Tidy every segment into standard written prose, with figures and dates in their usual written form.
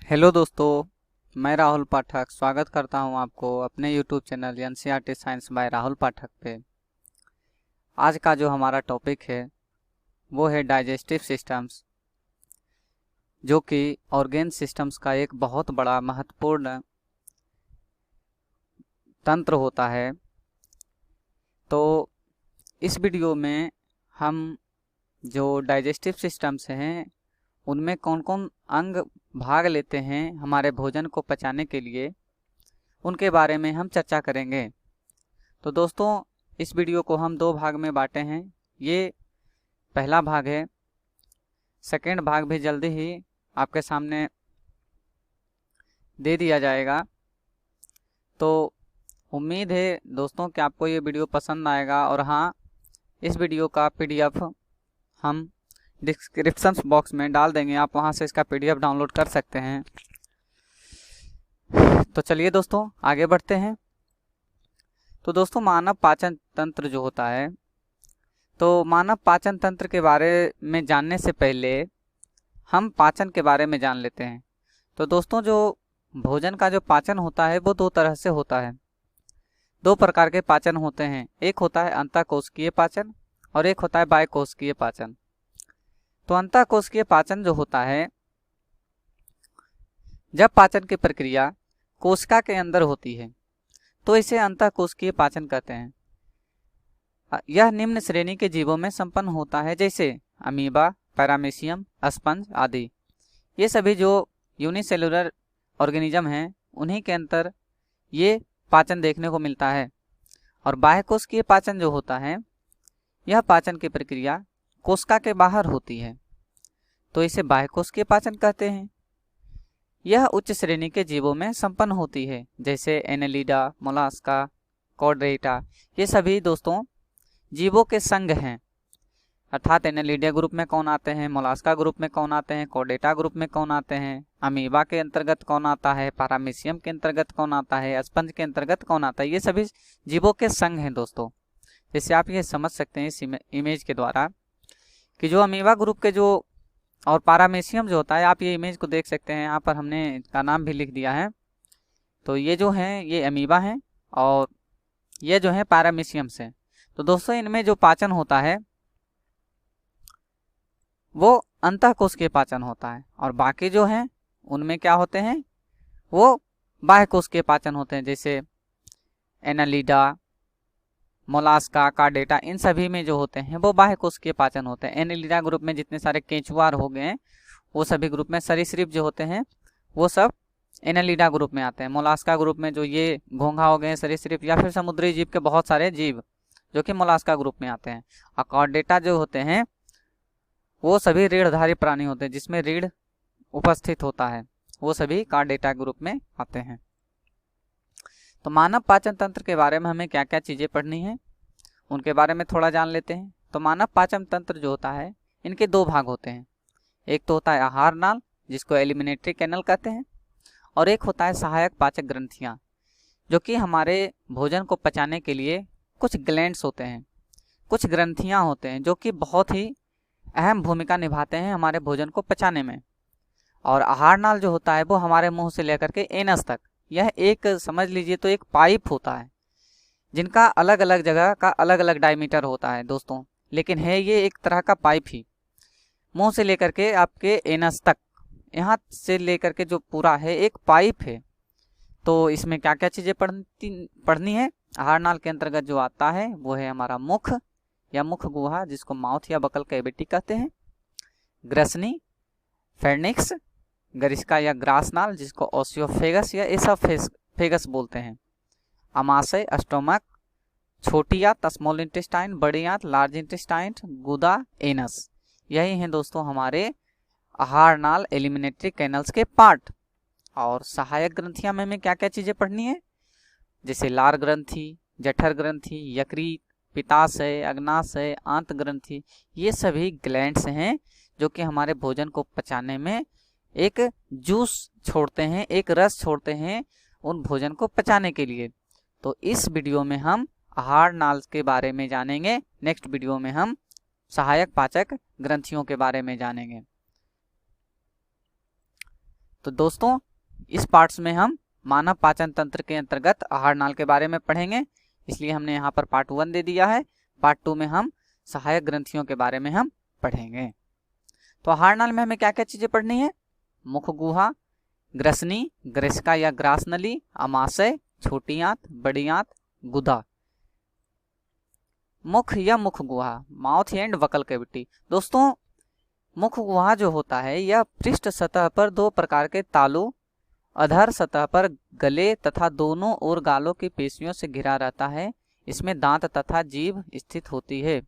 Hello दोस्तों, मैं राहुल पाठक स्वागत करता हूं आपको अपने YouTube channel NCERT science by Rahul Pathak पे। आज का जो हमारा टॉपिक है वो है डाइजेस्टिव सिस्टम्स, जो कि ऑर्गेन सिस्टम्स का एक बहुत बड़ा महत्वपूर्ण तंत्र होता है। तो इस वीडियो में हम जो डाइजेस्टिव सिस्टम्स हैं उनमें कौन कौन अंग भाग लेते हैं हमारे भोजन को पचाने के लिए, उनके बारे में हम चर्चा करेंगे। तो दोस्तों, इस वीडियो को हम दो भाग में बांटे हैं। ये पहला भाग है, सेकेंड भाग भी जल्दी ही आपके सामने दे दिया जाएगा। तो उम्मीद है दोस्तों कि आपको ये वीडियो पसंद आएगा। और हाँ, इस वीडियो का पीडीएफ हम डिस्क्रिप्शन बॉक्स में डाल देंगे, आप वहाँ से इसका पीडीएफ डाउनलोड कर सकते हैं। तो चलिए दोस्तों आगे बढ़ते हैं। तो दोस्तों, मानव पाचन तंत्र जो होता है, तो मानव पाचन तंत्र के बारे में जानने से पहले हम पाचन के बारे में जान लेते हैं। तो दोस्तों, जो भोजन का जो पाचन होता है वो दो तरह से होता है। दो प्रकार के पाचन होते हैं, एक होता है अंतःकोशिकीय पाचन और एक होता है बाह्यकोशिकीय पाचन। तो अंतःकोशिकीय पाचन जो होता है, जब पाचन की प्रक्रिया कोशिका के अंदर होती है तो इसे अंतःकोशिकीय पाचन कहते हैं। यह निम्न श्रेणी के जीवों में संपन्न होता है, जैसे अमीबा, पैरामीशियम, स्पंज आदि। ये सभी जो यूनिसेलुलर ऑर्गेनिज्म हैं उन्हीं के अंदर ये पाचन देखने को मिलता है। और बाह्यकोशिकीय पाचन जो होता है, यह पाचन की प्रक्रिया कोशिका के बाहर होती है, तो इसे बाह्यकोशिकीय पाचन कहते हैं। यह उच्च श्रेणी के जीवों में संपन्न होती है, जैसे एनेलिडा, मोलास्का, कॉर्डेटा। ये सभी दोस्तों जीवों के संघ हैं, अर्थात एनेलिडा ग्रुप में कौन आते हैं, मोलास्का ग्रुप में कौन आते हैं, कॉर्डेटा ग्रुप में कौन आते हैं, अमीबा के अंतर्गत कौन आता है, पैरामीशियम के अंतर्गत कौन आता है, स्पंज के अंतर्गत कौन आता है। ये सभी जीवों के संघ हैं दोस्तों। जैसे आप ये समझ सकते हैं इस इमेज के द्वारा कि जो अमीबा ग्रुप के जो और पैरामीशियम जो होता है, आप ये इमेज को देख सकते हैं, यहाँ पर हमने इसका नाम भी लिख दिया है। तो ये जो हैं ये अमीबा हैं और ये जो है पैरामीशियम्स हैं। तो दोस्तों, इनमें जो पाचन होता है वो अंतःकोशिकीय पाचन होता है, और बाकी जो हैं उनमें क्या होते हैं, वो बाह्यकोशिकीय पाचन होते हैं, जैसे एनालिडा, मोलास्का, कार्डेटा। इन सभी में जो होते हैं वो बाह्यकोशिकीय पाचन होते हैं। एनालिडा ग्रुप में जितने सारे केंचुआर हो गए हैं वो सभी ग्रुप में, सरीसृप जो होते हैं वो सब एनालिडा ग्रुप में आते हैं। मोलास्का ग्रुप में जो ये घोंघा हो गए सरीसृप या फिर समुद्री जीव के बहुत सारे जीव जो कि मोलास्का ग्रुप में आते हैं। और कार्डेटा जो होते हैं वो सभी रीढ़धारी प्राणी होते हैं, जिसमें रीढ़ उपस्थित होता है, वो सभी कार्डेटा ग्रुप में आते हैं। तो मानव पाचन तंत्र के बारे में हमें क्या क्या चीजें पढ़नी है उनके बारे में थोड़ा जान लेते हैं। तो मानव पाचन तंत्र जो होता है, इनके दो भाग होते हैं। एक तो होता है आहार नाल, जिसको एलिमिनेटरी कैनल कहते हैं, और एक होता है सहायक पाचक ग्रंथियां, जो कि हमारे भोजन को पचाने के लिए कुछ ग्लैंड्स होते हैं, कुछ ग्रंथियां होते हैं जो कि बहुत ही अहम भूमिका निभाते हैं हमारे भोजन को पचाने में। और आहार नाल जो होता है वो हमारे मुंह से लेकर के एनस तक, यह एक समझ लीजिए तो एक पाइप होता है, जिनका अलग अलग जगह का अलग अलग डायमीटर होता है दोस्तों, लेकिन है ये एक तरह का पाइप ही। मुंह से लेकर के आपके एनस तक, यहाँ से लेकर के जो पूरा है एक पाइप है। तो इसमें क्या क्या चीजें पढ़नी है। आहार नाल के अंतर्गत जो आता है वो है हमारा मुख या मुख गुहा, जिसको माउथ या बकल कैविटी कहते हैं, ग्रसनी, फेर्निक्स, गरिस्का या ग्रास नाल, जिसको ओसियोफेगस या एसोफेगस बोलते हैं, अमाशय, स्टोमक, छोटी आंत स्मॉल इंटेस्टाइन, बड़ी आंत लार्ज इंटेस्टाइन, गुदा, एनस। यही हैं दोस्तों हमारे आहार नाल एलिमिनेटरी कैनल्स के पार्ट। और सहायक ग्रंथियां में हमें क्या क्या चीजें पढ़नी है, जैसे लार ग्रंथि, जठर ग्रंथि, यकृत, पित्ताशय, अग्नाशय, आंत ग्रंथि। ये सभी ग्लैंड्स हैं जो कि हमारे भोजन को पचाने में एक जूस छोड़ते हैं, एक रस छोड़ते हैं उन भोजन को पचाने के लिए। तो इस वीडियो में हम आहार नाल के बारे में जानेंगे, नेक्स्ट वीडियो में हम सहायक पाचक ग्रंथियों के बारे में जानेंगे। तो दोस्तों इस पार्ट्स में हम मानव पाचन तंत्र के अंतर्गत आहार नाल के बारे में पढ़ेंगे, इसलिए हमने यहाँ पर पार्ट 1 दे दिया है। पार्ट 2 में हम सहायक ग्रंथियों के बारे में हम पढ़ेंगे। तो आहार नाल में हमें क्या क्या चीजें पढ़नी है? मुख गुहा, ग्रसनी, ग्रसिका या ग्रास नली, अमाशय, छोटी आंत, बड़ी आंत, गुदा। मुख या मुख गुहा, माउथ एंड वकल कैविटी। दोस्तों मुख गुहा जो होता है यह पृष्ठ सतह पर दो प्रकार के तालू, अधर सतह पर गले तथा दोनों ओर गालों की पेशियों से घिरा रहता है। इसमें दांत तथा जीभ स्थित होती है।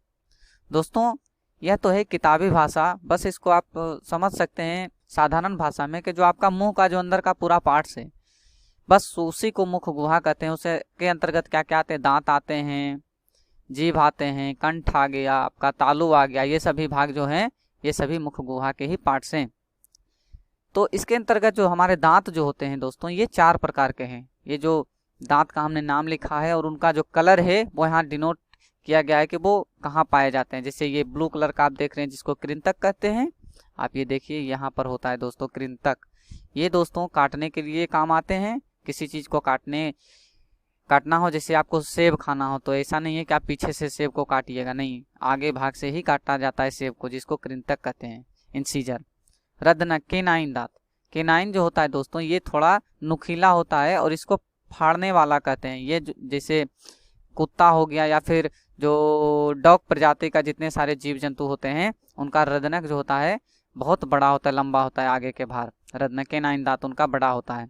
दोस्तों यह तो है किताबी भाषा, बस इसको आप समझ सकते हैं साधारण भाषा में कि जो आपका मुंह का जो अंदर का पूरा पार्ट्स है, बस उसी को मुख गुहा कहते हैं। उसे के अंतर्गत क्या क्या आते हैं? दांत आते हैं, जीभ आते हैं, कंठ आ गया, आपका तालू आ गया, ये सभी भाग जो हैं ये सभी मुख गुहा के ही पार्ट्स हैं। तो इसके अंतर्गत जो हमारे दांत जो होते हैं दोस्तों ये 4 प्रकार के हैं। ये जो दांत का हमने नाम लिखा है और उनका जो कलर है वो यहाँ डिनोट किया गया है कि वो कहाँ पाए जाते हैं। जैसे ये ब्लू कलर का आप देख रहे हैं जिसको कृंतक कहते हैं, आप ये देखिए यहाँ पर होता है दोस्तों कृंतक। ये दोस्तों काटने के लिए काम आते हैं। किसी चीज को काटना हो, जैसे आपको सेब खाना हो तो ऐसा नहीं है कि आप पीछे से सेब को काटिएगा, नहीं, आगे भाग से ही काटा जाता है सेब को, जिसको कृंतक कहते हैं, इंसीजर। रदनक, केनाइन दांत। केनाइन जो होता है दोस्तों ये थोड़ा नुकीला होता है और इसको फाड़ने वाला कहते हैं। ये जैसे कुत्ता हो गया या फिर जो डॉग प्रजाति का जितने सारे जीव जंतु होते हैं उनका रदनक जो होता है बहुत बड़ा होता है, लंबा होता है आगे के भाग। रदनक, केनाइन दांत उनका बड़ा होता है।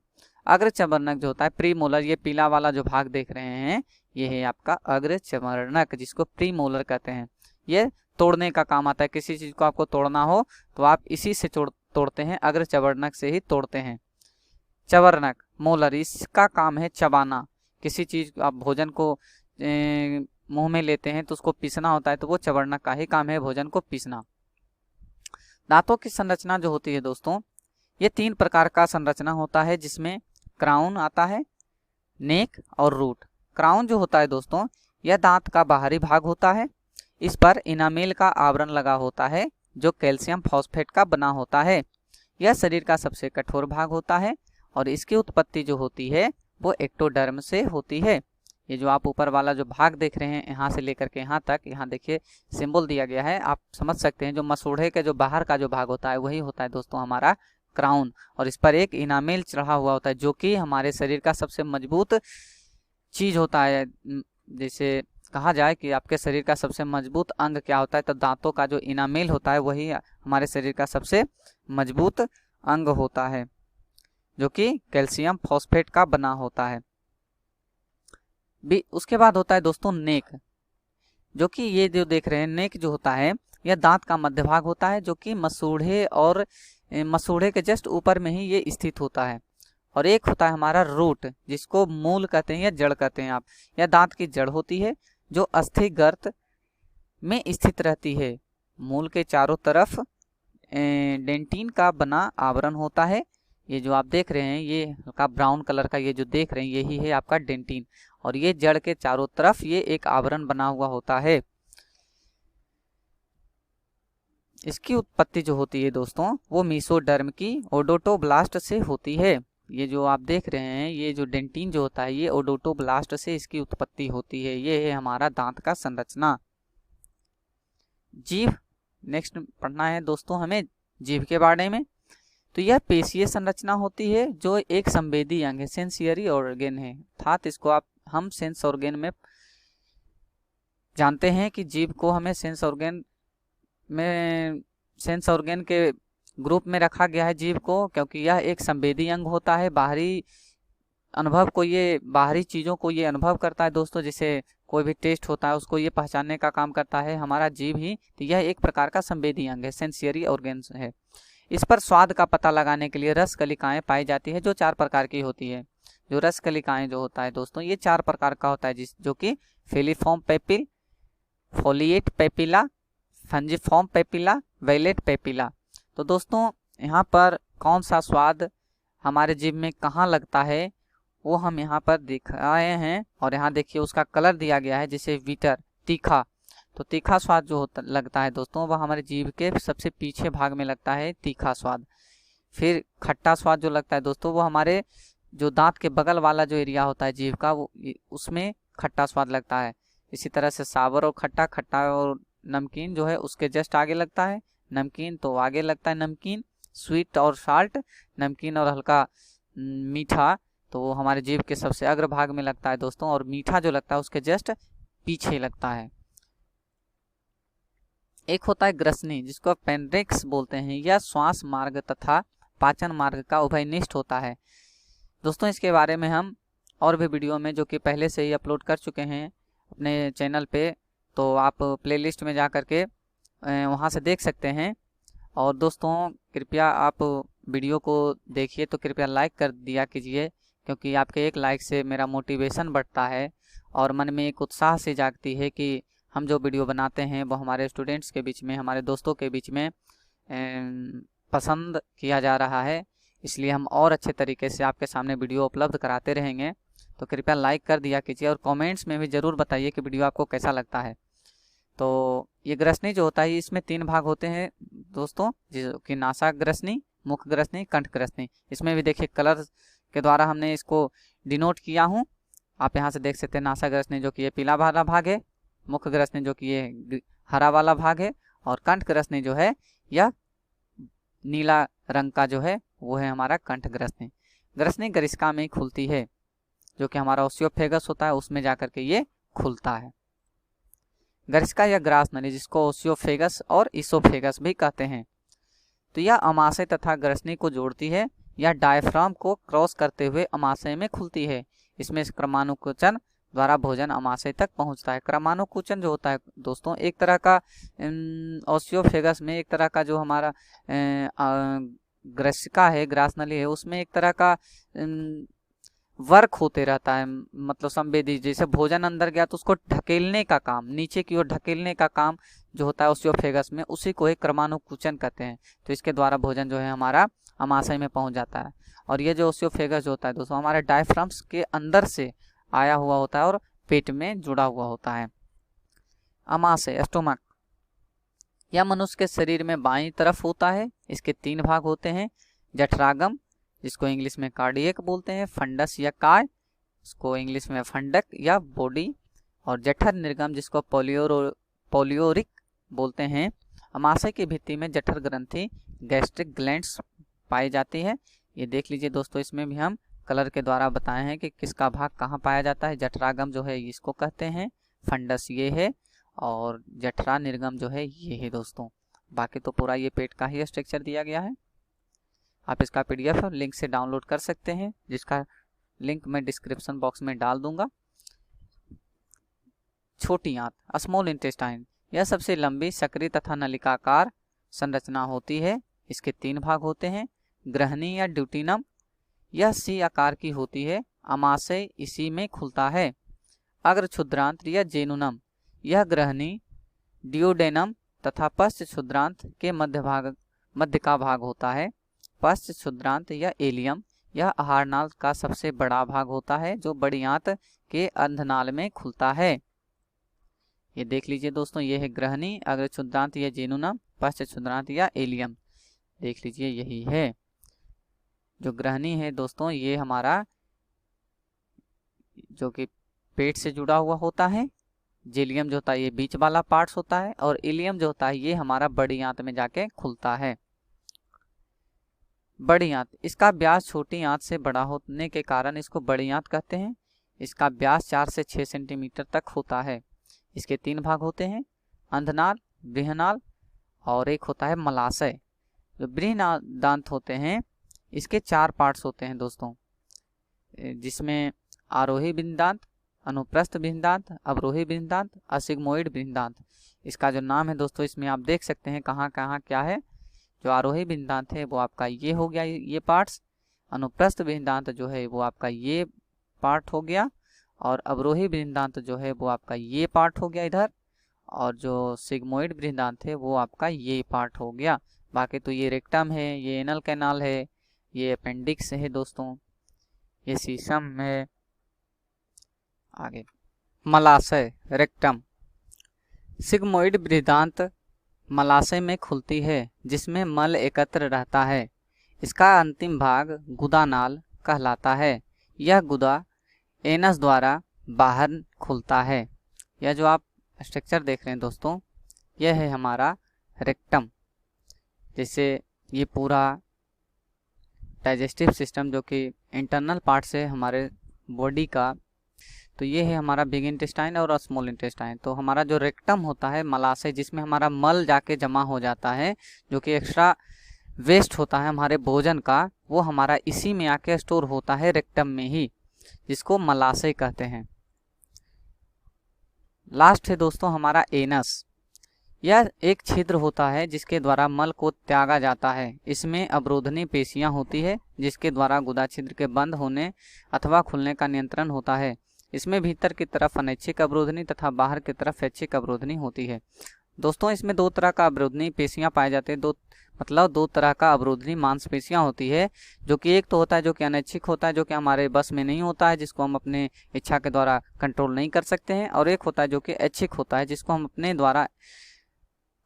अग्र चबर्णक जो होता है प्रीमोलर, ये पीला वाला जो भाग देख रहे हैं ये है आपका अग्र चबर्णक, जिसको प्रीमोलर कहते हैं। ये तोड़ने का काम आता है। किसी चीज को आपको तोड़ना हो तो आप इसी से तोड़ते हैं, अग्र चबर्णक से ही तोड़ते हैं। चबर्णक, मोलर, इसका काम है चबाना। किसी चीज आप भोजन को मुंह में लेते हैं तो उसको पीसना होता है, तो वो चबर्णक का ही काम है भोजन को पीसना। दांतों की संरचना जो होती है दोस्तों ये 3 प्रकार का संरचना होता है, जिसमें क्राउन आता है, नेक और रूट। क्राउन जो होता है दोस्तों यह दांत का बाहरी भाग होता है। इस पर इनामेल का आवरण लगा होता है जो कैल्शियम फॉस्फेट का बना होता है। यह शरीर का सबसे कठोर भाग होता है और इसकी उत्पत्ति जो होती है वो एक्टोडर्म से होती है। ये जो आप ऊपर वाला जो भाग देख रहे हैं यहाँ से लेकर के यहाँ तक, यहाँ देखिए सिंबल दिया गया है, आप समझ सकते हैं जो मसूड़े के जो बाहर का जो भाग होता है वही होता है दोस्तों हमारा क्राउन। और इस पर एक इनामेल चढ़ा हुआ होता है जो कि हमारे शरीर का सबसे मजबूत चीज होता है। जैसे कहा जाए कि आपके शरीर का सबसे मजबूत अंग क्या होता है, तो दांतों का जो इनामेल होता है वही हमारे शरीर का सबसे मजबूत अंग होता है जो कि कैल्शियम फॉस्फेट का बना होता है। उसके बाद होता है दोस्तों नेक, जो कि ये जो देख रहे हैं नेक जो होता है यह दांत का मध्य भाग होता है जो कि मसूड़े के जस्ट ऊपर में ही ये स्थित होता है। और एक होता है हमारा रूट, जिसको मूल कहते हैं या जड़ कहते हैं आप। यह दांत की जड़ होती है जो अस्थि गर्त में स्थित रहती है। मूल के चारों तरफ डेंटिन का बना आवरण होता है। ये जो आप देख रहे हैं ये हल्का ब्राउन कलर का ये जो देख रहे हैं यही है आपका डेंटिन, और ये जड़ के चारों तरफ ये एक आवरण बना हुआ होता है। इसकी उत्पत्ति जो होती है दोस्तों वो मेसोडर्म की ओडोटोब्लास्ट से होती है। ये जो आप देख रहे हैं ये जो डेंटिन जो होता है ये ओडोटोब्लास्ट से इसकी उत्पत्ति होती है। ये है हमारा दांत का संरचना। जीभ नेक्स्ट पढ़ना है दोस्तों हमें जीभ के बारे में। तो यह पेशीय संरचना होती है जो एक संवेदी अंग है, सेंसरी ऑर्गेन है। अर्थात इसको हम सेंस ऑर्गेन में जानते हैं कि जीभ को हमें सेंस ऑर्गेन के ग्रुप में रखा गया है जीभ को, क्योंकि यह एक संवेदी अंग होता है। बाहरी चीजों को ये अनुभव करता है दोस्तों। जैसे कोई भी टेस्ट होता है उसको ये पहचानने का काम करता है हमारा जीभ ही। तो यह एक प्रकार का संवेदी अंग है, सेंसरी ऑर्गेन है। इस पर स्वाद का पता लगाने के लिए रस कलिकाएं पाई जाती है जो 4 प्रकार की होती है। जो रस कलिकाएं जो होता है दोस्तों ये 4 प्रकार का होता है, जो कि filiform papilla, foliate papilla, fungiform papilla, vallate papilla. तो दोस्तों यहाँ पर कौन सा स्वाद हमारे जीभ में कहाँ लगता है वो हम यहाँ पर दिखाए हैं, और यहाँ देखिए उसका कलर दिया गया है जैसे विटर, तीखा। तो तीखा स्वाद जो लगता है दोस्तों वह हमारे जीभ के सबसे पीछे भाग में लगता है तीखा स्वाद। फिर खट्टा स्वाद जो लगता है दोस्तों, वो हमारे जो दांत के बगल वाला जो एरिया होता है जीभ का, वो उसमें खट्टा स्वाद लगता है। इसी तरह से सावर और खट्टा, खट्टा और नमकीन जो है उसके जस्ट आगे लगता है, नमकीन तो आगे लगता है नमकीन, स्वीट और साल्ट, नमकीन और हल्का मीठा तो वो हमारे जीभ के सबसे अग्र भाग में लगता है दोस्तों, और मीठा जो लगता है उसके जस्ट पीछे लगता है। एक होता है ग्रसनी, जिसको अपेंडिक्स बोलते हैं। यह श्वास मार्ग तथा पाचन मार्ग का उभयनिष्ठ होता है दोस्तों। इसके बारे में हम और भी वीडियो में जो कि पहले से ही अपलोड कर चुके हैं अपने चैनल पे, तो आप प्लेलिस्ट में जा कर के वहाँ से देख सकते हैं। और दोस्तों कृपया आप वीडियो को देखिए तो कृपया लाइक कर दिया कीजिए, क्योंकि आपके एक लाइक से मेरा मोटिवेशन बढ़ता है और मन में एक उत्साह से जागती है कि हम जो वीडियो बनाते हैं वो हमारे स्टूडेंट्स के बीच में, हमारे दोस्तों के बीच में पसंद किया जा रहा है। इसलिए हम और अच्छे तरीके से आपके सामने वीडियो उपलब्ध कराते रहेंगे। तो कृपया लाइक कर दिया कीजिए और कमेंट्स में भी ज़रूर बताइए कि वीडियो आपको कैसा लगता है। तो ये ग्रसनी जो होता है इसमें 3 भाग होते हैं दोस्तों, जो कि नासा ग्रसनी, मुख ग्रसनी, कंठ ग्रसनी। इसमें भी देखिए कलर के द्वारा हमने इसको डिनोट किया हूँ। आप यहाँ से देख सकते हैं नासा ग्रसनी जो कि ये पीला वाला भाग है, मुख ग्रसनी जो कि ये हरा वाला भाग है, और कंठ ग्रसनी जो है यह नीला रंग का जो है वो है हमारा कंठ ग्रसनी। ग्रसनी गरिष्का में खुलती है, जो कि हमारा ओसियोफेगस होता है उसमें जाकर के ये खुलता है। गरिष्का या ग्रास नली, जिसको ओसियोफेगस और इसोफेगस भी कहते हैं, तो यह अमाशय तथा ग्रसनी को जोड़ती है। यह डायफ्राम को क्रॉस करते हुए अमाशय में खुलती है। इसमें क्रमानुकुंचन द्वारा भोजन अमाशय तक पहुंचता है। क्रमानुकुंचन जो होता है दोस्तों एक तरह का ओसियोफेगस में एक तरह का जो हमारा ग्रसिका है, ग्रास नली है, उसमें एक तरह का वर्क होते रहता है, मतलब संवेदी, जैसे भोजन अंदर गया तो उसको ढकेलने का काम, नीचे की ओर ढकेलने का काम जो होता है ओसियोफेगस में, उसी को एक क्रमानुकुंचन कहते हैं। तो इसके द्वारा भोजन जो है हमारा अमाशय में पहुंच जाता है। और ये जो ओसियोफेगस जो होता है दोस्तों हमारे डायफ्राम्स के अंदर से आया हुआ होता है और पेट में जुड़ा हुआ होता है। अमाशय स्टोमक, यह मनुष्य के शरीर में बाईं तरफ होता है। इसके 3 भाग होते हैं, जठरागम जिसको इंग्लिश में कार्डियक बोलते हैं, फंडस या काय, इसको इंग्लिश में फंडक या बॉडी, और जठर निर्गम जिसको पोलियोरिक बोलते हैं। अमाशय की भित्ति में जठर ग्रंथि, गैस्ट्रिक ग्लैंड्स पाई जाती है। ये देख लीजिए दोस्तों, इसमें भी हम कलर के द्वारा बताए हैं कि किसका भाग कहाँ पाया जाता है। जठरागम जो है इसको कहते हैं, फंडस ये है, और जठरा निर्गम जो है ये है दोस्तों। बाकी तो पूरा ये पेट का ही स्ट्रक्चर दिया गया है। आप इसका PDF लिंक से डाउनलोड कर सकते हैं, जिसका लिंक मैं डिस्क्रिप्शन बॉक्स में डाल दूंगा। छोटी आंत, स्मॉल इंटेस्टाइन, यह सबसे लंबी सक्रिय तथा नलिकाकार संरचना होती है। इसके 3 भाग होते हैं, ग्रहणी या ड्यूटीनम, यह सी आकार की होती है, अमाशय इसी में खुलता है। अग्र क्षुद्रांत या जेनुनम, यह ग्रहणी, डियोडेनम तथा पश्च क्षुद्रांत के मध्य का भाग होता है। पश्च क्षुद्रांत या एलियम, यह आहारनाल का सबसे बड़ा भाग होता है जो बड़ी आंत के अंधनाल में खुलता है। ये देख लीजिए दोस्तों, ये है ग्रहणी, अग्र क्षुद्रांत या जेनुनम, पश्च क्षुद्रांत या एलियम। देख लीजिए यही है जो ग्रहणी है दोस्तों, ये हमारा जो कि पेट से जुड़ा हुआ होता है। जेलियम जो होता है ये बीच वाला पार्ट्स होता है, और इलियम जो होता है ये हमारा बड़ी आंत में जाके खुलता है। बड़ी आंत, इसका व्यास छोटी आंत से बड़ा होने के कारण इसको बड़ी आंत कहते हैं। इसका व्यास 4 से 6 सेंटीमीटर तक होता है। इसके 3 भाग होते हैं, अंधनाल, बृहनाल, और एक होता है मलाशय। जो बृहदांत होते हैं इसके 4 पार्ट्स होते हैं दोस्तों, जिसमें आरोही बृहदांत, अनुप्रस्थ बृहदांत, अवरोही बृहदांत, असिग्मोइड बृहदांत। इसका जो नाम है दोस्तों इसमें आप देख सकते हैं कहाँ कहाँ क्या है। जो आरोही बृहदांत है वो आपका ये हो गया, ये पार्ट्स। अनुप्रस्थ बृहदांत जो है वो आपका ये पार्ट हो गया, और अवरोही बृहदांत जो है वो आपका ये पार्ट हो गया इधर, और जो सिग्मोइड बृहदांत है वो आपका ये पार्ट हो गया। बाकी तो ये रेक्टम है, ये एनल कैनाल है, ये अपेंडिक्स है दोस्तों, ये सीसम है। आगे मलाशय, रेक्टम। सिग्मोइड बृहदांत मलाशय में खुलती है, जिसमें मल एकत्र रहता है। इसका अंतिम भाग गुदानाल कहलाता है। यह गुदा एनस द्वारा बाहर खुलता है। यह जो आप स्ट्रक्चर देख रहे हैं दोस्तों, यह है हमारा रेक्टम। जैसे ये पूरा डाइजेस्टिव सिस्टम जो कि इंटरनल पार्ट से हमारे बॉडी का, तो ये है हमारा बिग इंटेस्टाइन और स्मॉल इंटेस्टाइन। तो हमारा जो रेक्टम होता है मलाशय, जिसमें हमारा मल जाके जमा हो जाता है, जो कि एक्स्ट्रा वेस्ट होता है हमारे भोजन का, वो हमारा इसी में आके स्टोर होता है रेक्टम में ही, जिसको मलाशय कहते हैं। लास्ट है दोस्तों हमारा एनस। यह एक छिद्र होता है जिसके द्वारा मल को त्यागा जाता है। इसमें अवरोधनी पेशियां होती है जिसके द्वारा गुदा छिद्र के बंद होने अथवा खुलने का नियंत्रण होता है। इसमें भीतर की तरफ अनैच्छिक अवरोधनी तथा बाहर की तरफ ऐच्छिक अवरोधनी होती है। दोस्तों इसमें दो तरह का अवरोधनी पेशियां पाए जाते हैं। दो तरह का अवरोधनी मांसपेशियां होती है, जो कि एक तो होता है जो कि अनैच्छिक होता है, जो कि हमारे बस में नहीं होता है, जिसको हम अपने इच्छा के द्वारा कंट्रोल नहीं कर सकते हैं, और एक होता है जो कि ऐच्छिक होता है, जिसको हम अपने द्वारा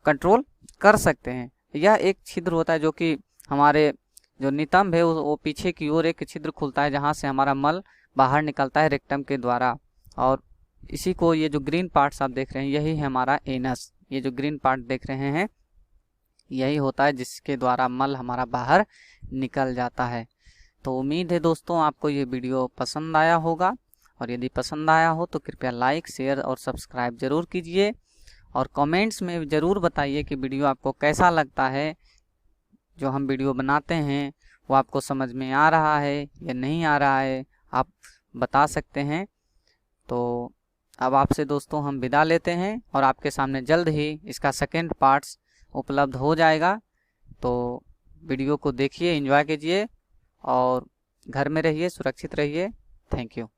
कंट्रोल कर सकते हैं। यह एक छिद्र होता है जो कि हमारे जो नितंब है वो पीछे की ओर एक छिद्र खुलता है जहाँ से हमारा मल बाहर निकलता है रेक्टम के द्वारा। और इसी को ये जो ग्रीन पार्ट्स आप देख रहे हैं यही है हमारा एनस। ये जो ग्रीन पार्ट देख रहे हैं यही होता है जिसके द्वारा मल हमारा बाहर निकल जाता है। तो उम्मीद है दोस्तों आपको ये वीडियो पसंद आया होगा, और यदि पसंद आया हो तो कृपया लाइक, शेयर और सब्सक्राइब जरूर कीजिए, और कमेंट्स में ज़रूर बताइए कि वीडियो आपको कैसा लगता है। जो हम वीडियो बनाते हैं वो आपको समझ में आ रहा है या नहीं आ रहा है, आप बता सकते हैं। तो अब आपसे दोस्तों हम विदा लेते हैं, और आपके सामने जल्द ही इसका सेकंड पार्ट्स उपलब्ध हो जाएगा। तो वीडियो को देखिए, एंजॉय कीजिए, और घर में रहिए, सुरक्षित रहिए। Thank you.